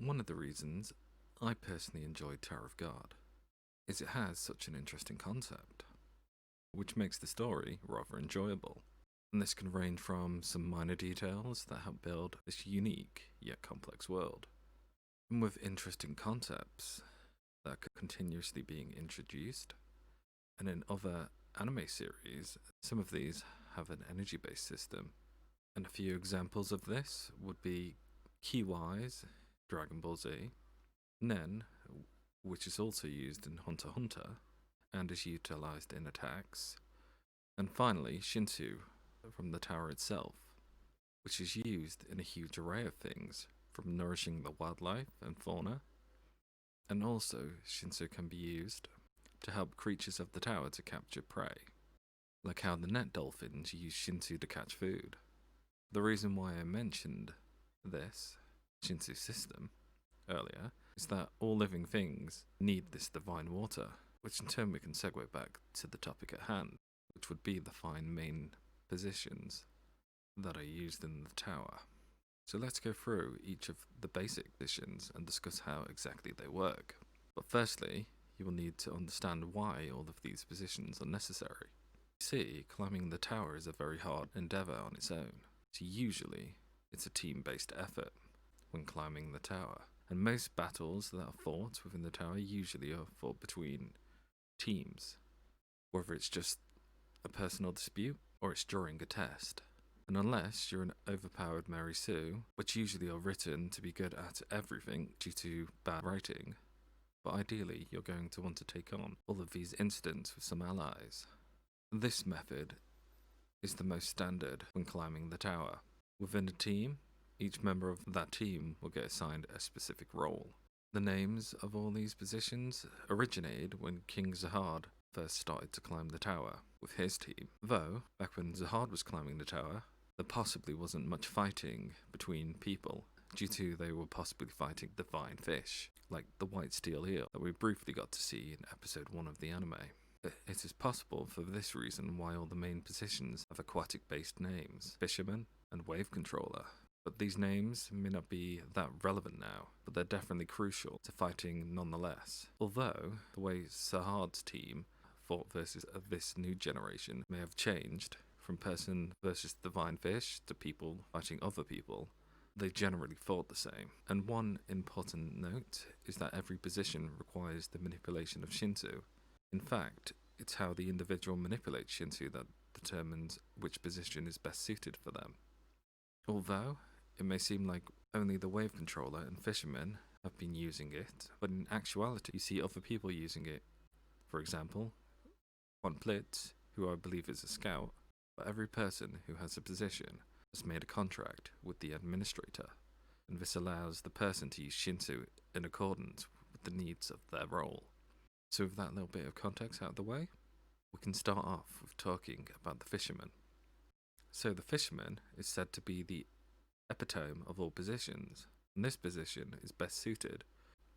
One of the reasons I personally enjoy Tower of God is it has such an interesting concept, which makes the story rather enjoyable. And this can range from some minor details that help build this unique yet complex world, and with interesting concepts that are continuously being introduced. And in other anime series, some of these have an energy based system. And a few examples of this would be Key-wise, Dragon Ball Z, Nen, which is also used in Hunter x Hunter and is utilized in attacks, and finally Shinsu from the tower itself, which is used in a huge array of things, from nourishing the wildlife and fauna, and also Shinsu can be used to help creatures of the tower to capture prey, like how the net dolphins use Shinsu to catch food. The reason why I mentioned this Shinsu system earlier is that all living things need this divine water, which in turn we can segue back to the topic at hand, which would be the 5 main positions that are used in the tower. So let's go through each of the basic positions and discuss how exactly they work. But firstly, you will need to understand why all of these positions are necessary. You see, climbing the tower is a very hard endeavour on its own, so usually it's a team-based effort when climbing the tower. And most battles that are fought within the tower usually are fought between teams, whether it's just a personal dispute or it's during a test. And unless you're an overpowered Mary Sue, which usually are written to be good at everything due to bad writing, but ideally you're going to want to take on all of these incidents with some allies. This method is the most standard when climbing the tower. Within a team, each member of that team will get assigned a specific role. The names of all these positions originated when King Zahard first started to climb the tower with his team. Though, back when Zahard was climbing the tower, there possibly wasn't much fighting between people, due to they were possibly fighting divine fish, like the white steel eel that we briefly got to see in episode 1 of the anime. It is possible for this reason why all the main positions have aquatic-based names, Fisherman and Wave Controller. But these names may not be that relevant now, but they're definitely crucial to fighting nonetheless. Although, the way Sahard's team fought versus this new generation may have changed, from person versus divine fish to people fighting other people, they generally fought the same. And one important note is that every position requires the manipulation of Shinsu. In fact, it's how the individual manipulates Shinsu that determines which position is best suited for them. Although, it may seem like only the Wave Controller and Fisherman have been using it, but in actuality you see other people using it. For example, Von Plitz, who I believe is a scout, but every person who has a position has made a contract with the administrator, and this allows the person to use Shinsu in accordance with the needs of their role. So with that little bit of context out of the way, we can start off with talking about the Fisherman. So the Fisherman is said to be the epitome of all positions, and this position is best suited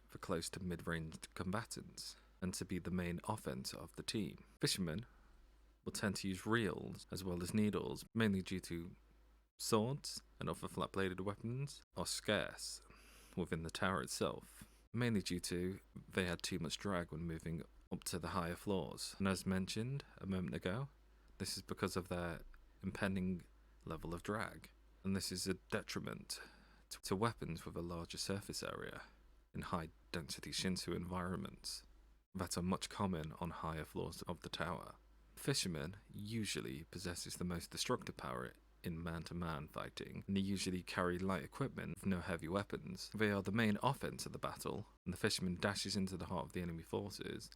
for close to mid-ranged combatants, and to be the main offense of the team. Fishermen will tend to use reels as well as needles, mainly due to swords and other flat-bladed weapons are scarce within the tower itself, mainly due to they had too much drag when moving up to the higher floors. And as mentioned a moment ago, this is because of their impending level of drag, and this is a detriment to weapons with a larger surface area in high-density Shinsu environments that are much common on higher floors of the tower. Fishermen usually possesses the most destructive power in man-to-man fighting, and they usually carry light equipment with no heavy weapons. They are the main offense of the battle, and the fisherman dashes into the heart of the enemy forces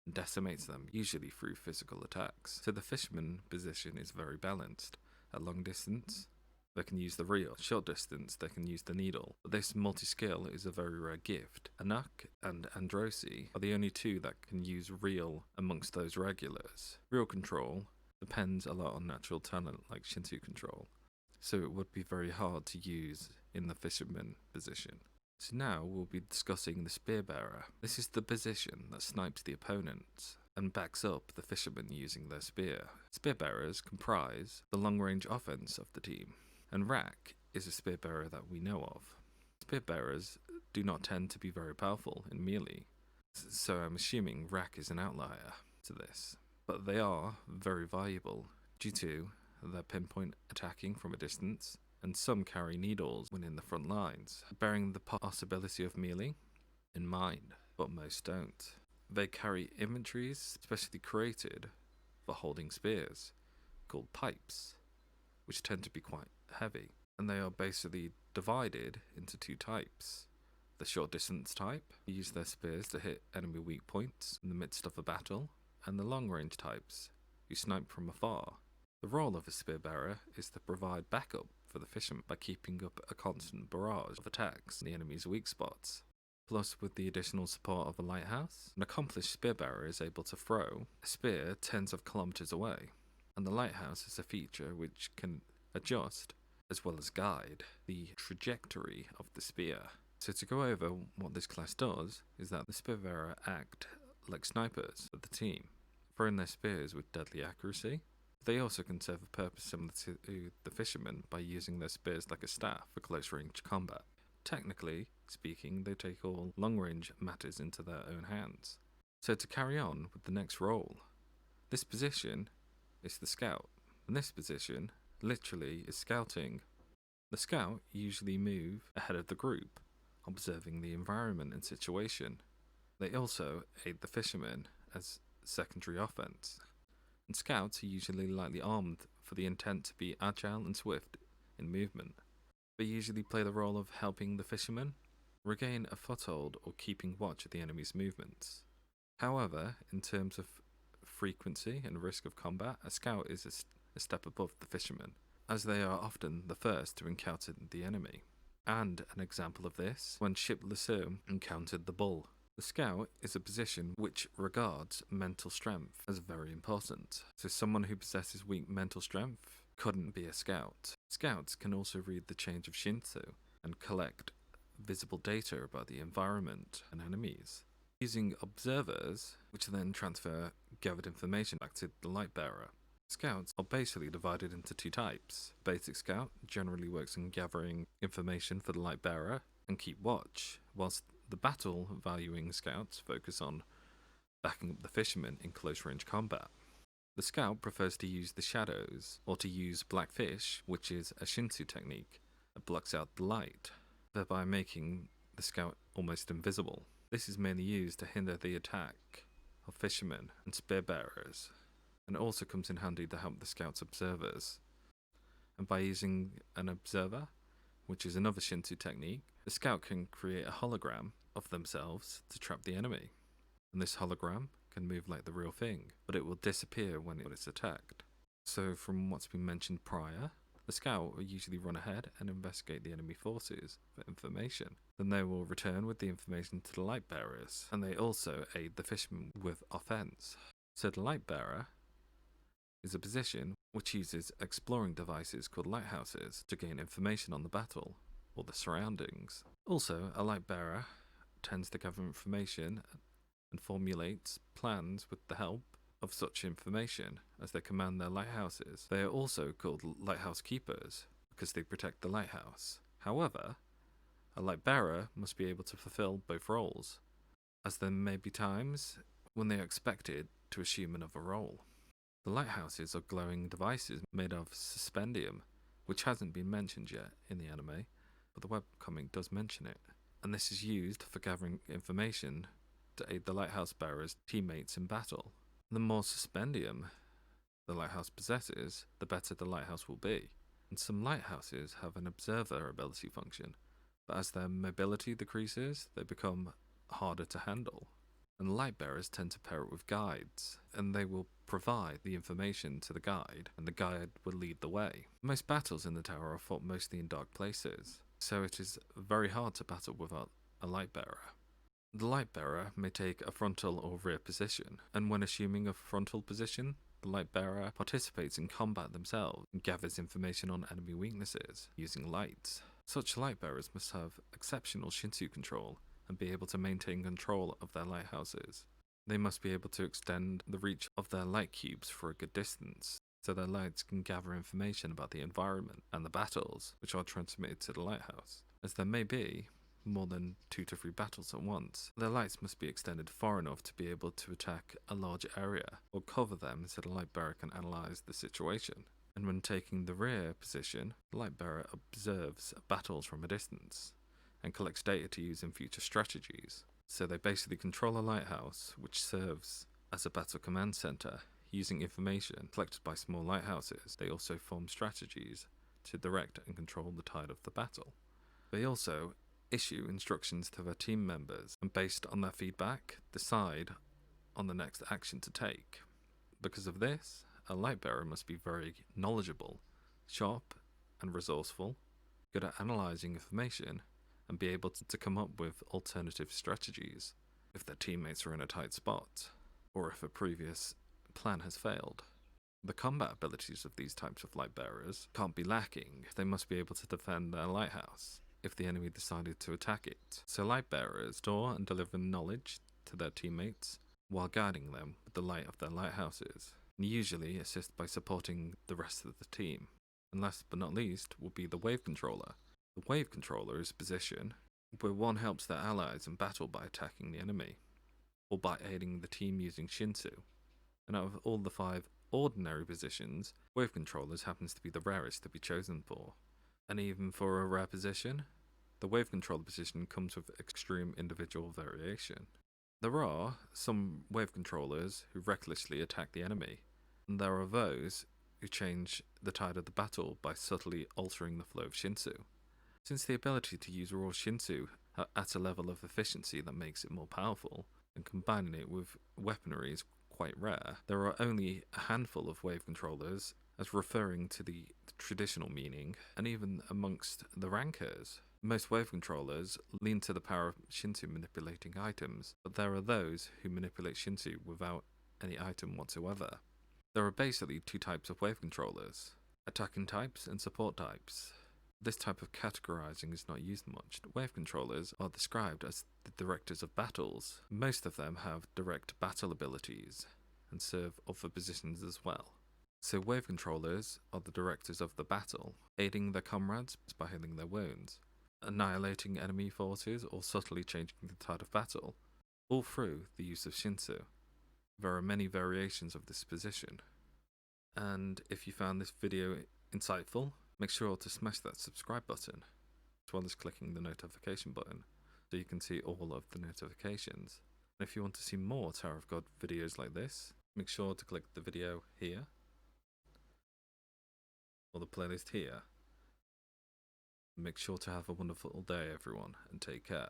and decimates them, usually through physical attacks. So the fisherman position is very balanced. At long distance, they can use the reel. Short distance, they can use the needle. But this multi-skill is a very rare gift. Anak and Androsi are the only two that can use reel amongst those regulars. Reel control depends a lot on natural talent like Shinsu control, so it would be very hard to use in the fisherman position. So now we'll be discussing the spear bearer. This is the position that snipes the opponents and backs up the fishermen using their spear. Spear bearers comprise the long-range offense of the team, and Rak is a spear bearer that we know of. Spear bearers do not tend to be very powerful in melee, so I'm assuming Rack is an outlier to this. But they are very valuable due to their pinpoint attacking from a distance, and some carry needles when in the front lines, bearing the possibility of melee in mind, but most don't. They carry inventories specially created for holding spears, called pipes, which tend to be quite heavy, and they are basically divided into two types. The short distance type use their spears to hit enemy weak points in the midst of a battle, and the long range types who snipe from afar. The role of a spear bearer is to provide backup for the fisherman by keeping up a constant barrage of attacks in the enemy's weak spots. Plus, with the additional support of a lighthouse, an accomplished spear bearer is able to throw a spear tens of kilometers away, and the lighthouse is a feature which can adjust as well as guide the trajectory of the spear. So to go over what this class does is that the spear bearer act like snipers of the team, throwing their spears with deadly accuracy. They also can serve a purpose similar to the fishermen by using their spears like a staff for close range combat. Technically speaking, they take all long range matters into their own hands. So to carry on with the next role, this position is the scout, and this position literally is scouting. The scout usually move ahead of the group, observing the environment and situation. They also aid the fishermen as secondary offense. And scouts are usually lightly armed for the intent to be agile and swift in movement. They usually play the role of helping the fishermen regain a foothold or keeping watch of the enemy's movements. However, in terms of frequency and risk of combat, a scout is a step above the fishermen, as they are often the first to encounter the enemy. And an example of this, when Ship Lasso encountered the bull. The scout is a position which regards mental strength as very important, so someone who possesses weak mental strength couldn't be a scout. Scouts can also read the change of Shinsu and collect visible data about the environment and enemies, using observers, which then transfer gathered information back to the light bearer. Scouts are basically divided into two types. Basic scout generally works on gathering information for the light bearer and keep watch, whilst the battle valuing scouts focus on backing up the fishermen in close range combat. The scout prefers to use the shadows, or to use blackfish, which is a Shinsu technique that blocks out the light, thereby making the scout almost invisible. This is mainly used to hinder the attack of fishermen and spear bearers, and also comes in handy to help the scout's observers. And by using an observer, which is another Shinsu technique, the scout can create a hologram of themselves to trap the enemy. And this hologram can move like the real thing, but it will disappear when it's attacked. So from what's been mentioned prior, the scout will usually run ahead and investigate the enemy forces for information. Then they will return with the information to the light bearers, and they also aid the fishermen with offense. So the light bearer is a position which uses exploring devices called lighthouses to gain information on the battle or the surroundings. Also, a light bearer tends to gather information and formulates plans with the help of such information as they command their lighthouses. They are also called lighthouse keepers because they protect the lighthouse. However, a light bearer must be able to fulfill both roles, as there may be times when they are expected to assume another role. The lighthouses are glowing devices made of suspendium, which hasn't been mentioned yet in the anime, but the webcomic does mention it, and this is used for gathering information to aid the lighthouse bearer's teammates in battle. The more suspendium the lighthouse possesses, the better the lighthouse will be, and some lighthouses have an observer ability function, but as their mobility decreases, they become harder to handle. And light bearers tend to pair it with guides, and they will provide the information to the guide, and the guide will lead the way. Most battles in the tower are fought mostly in dark places, so it is very hard to battle without a light bearer. The light bearer may take a frontal or rear position, and when assuming a frontal position, the light bearer participates in combat themselves and gathers information on enemy weaknesses using lights. Such light bearers must have exceptional Shinsu control and be able to maintain control of their lighthouses. They must be able to extend the reach of their light cubes for a good distance, so their lights can gather information about the environment and the battles which are transmitted to the lighthouse, as there may be more than 2 to 3 battles at once. Their lights must be extended far enough to be able to attack a large area or cover them so the light bearer can analyze the situation. And when taking the rear position, the light bearer observes battles from a distance and collects data to use in future strategies. So they basically control a lighthouse, which serves as a battle command center. Using information collected by small lighthouses, they also form strategies to direct and control the tide of the battle. They also issue instructions to their team members and, based on their feedback, decide on the next action to take. Because of this, a light bearer must be very knowledgeable, sharp and resourceful, good at analysing information, and be able to come up with alternative strategies if their teammates are in a tight spot, or if a previous plan has failed. The combat abilities of these types of light bearers can't be lacking. They must be able to defend their lighthouse if the enemy decided to attack it. So light bearers store and deliver knowledge to their teammates while guiding them with the light of their lighthouses, and usually assist by supporting the rest of the team. And last but not least will be the wave controller. The wave controller is a position where one helps their allies in battle by attacking the enemy, or by aiding the team using Shinsu. And out of all the 5 ordinary positions, wave controllers happens to be the rarest to be chosen for. And even for a rare position, the wave controller position comes with extreme individual variation. There are some wave controllers who recklessly attack the enemy, and there are those who change the tide of the battle by subtly altering the flow of Shinsu. Since the ability to use raw Shinsu at a level of efficiency that makes it more powerful, and combining it with weaponry is quite rare, there are only a handful of wave controllers as referring to the traditional meaning, and even amongst the rankers. Most wave controllers lean to the power of Shinsu manipulating items, but there are those who manipulate Shinsu without any item whatsoever. There are basically 2 types of wave controllers: attacking types and support types. This type of categorizing is not used much. Wave controllers are described as the directors of battles. Most of them have direct battle abilities and serve other positions as well. So wave controllers are the directors of the battle, aiding their comrades by healing their wounds, annihilating enemy forces, or subtly changing the tide of battle, all through the use of Shinsu. There are many variations of this position. And if you found this video insightful, make sure to smash that subscribe button, as well as clicking the notification button, so you can see all of the notifications. And if you want to see more Tower of God videos like this, make sure to click the video here, or the playlist here. Make sure to have a wonderful day, everyone, and take care.